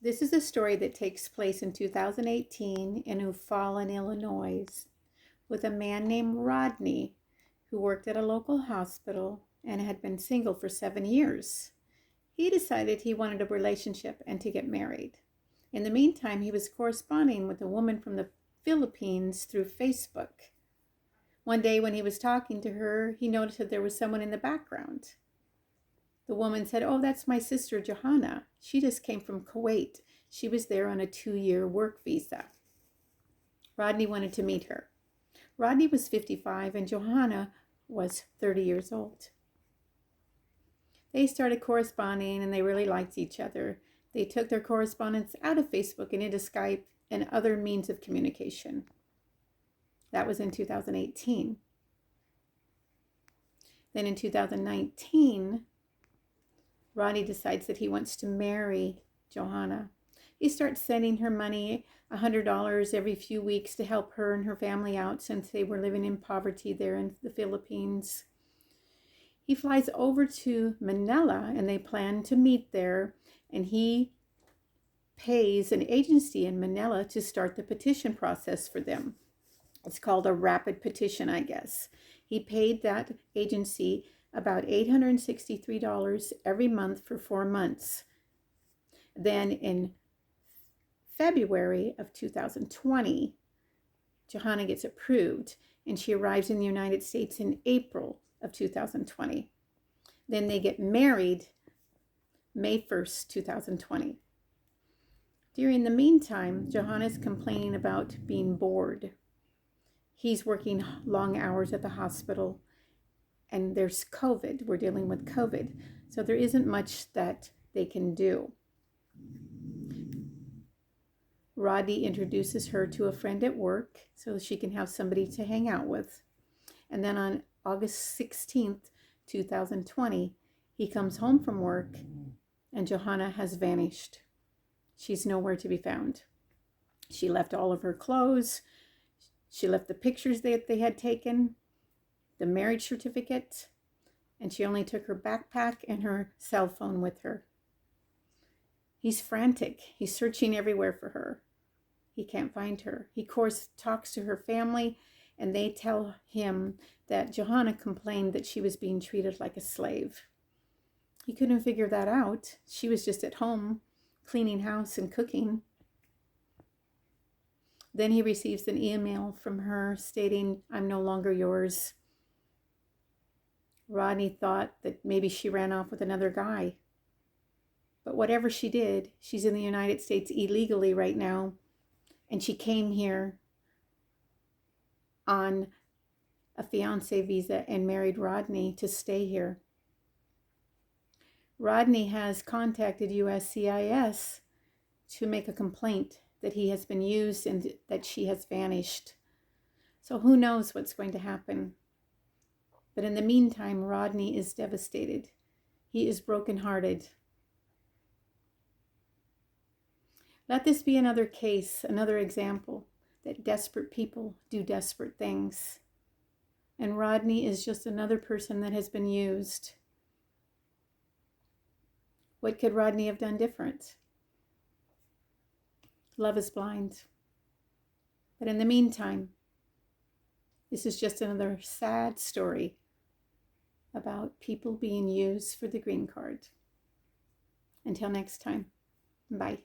This is a story that takes place in 2018 in O'Fallon, Illinois, with a man named Rodney who worked at a local hospital and had been single for 7 years. He decided he wanted a relationship and to get married. In the meantime, he was corresponding with a woman from the Philippines through Facebook. One day when he was talking to her, he noticed that there was someone in the background. The woman said, "Oh, that's my sister Johanna. She just came from Kuwait. She was there on a 2-year work visa." Rodney wanted to meet her. Rodney was 55 and Johanna was 30 years old. They started corresponding and they really liked each other. They took their correspondence out of Facebook and into Skype and other means of communication. That was in 2018. Then in 2019, Rodney decides that he wants to marry Johanna. He starts sending her money, $100 every few weeks to help her and her family out since they were living in poverty there in the Philippines. He flies over to Manila and they plan to meet there, and he pays an agency in Manila to start the petition process for them. It's called a rapid petition, I guess. He paid that agency about $863 every month for 4 months. Then in February of 2020, Johanna gets approved and she arrives in the United States in April of 2020. Then they get married May 1st, 2020. During the meantime, Johanna's complaining about being bored. He's working long hours at the hospital, and there's COVID. We're dealing with COVID. So there isn't much that they can do. Rodney introduces her to a friend at work so she can have somebody to hang out with. And then on August 16th, 2020, he comes home from work and Johanna has vanished. She's nowhere to be found. She left all of her clothes. She left the pictures that they had taken, the marriage certificate, and she only took her backpack and her cell phone with her. He's frantic. He's searching everywhere for her. He can't find her. He, of course, talks to her family, and they tell him that Johanna complained that she was being treated like a slave. He couldn't figure that out. She was just at home, cleaning house and cooking. Then he receives an email from her stating, "I'm no longer yours." Rodney thought that maybe she ran off with another guy. But whatever she did, she's in the United States illegally right now. And she came here on a fiance visa and married Rodney to stay here. Rodney has contacted USCIS to make a complaint that he has been used and that she has vanished. So who knows what's going to happen. But in the meantime, Rodney is devastated. He is brokenhearted. Let this be another case, another example that desperate people do desperate things. And Rodney is just another person that has been used. What could Rodney have done different? Love is blind. But in the meantime, this is just another sad story about people being used for the green card. Until next time, bye.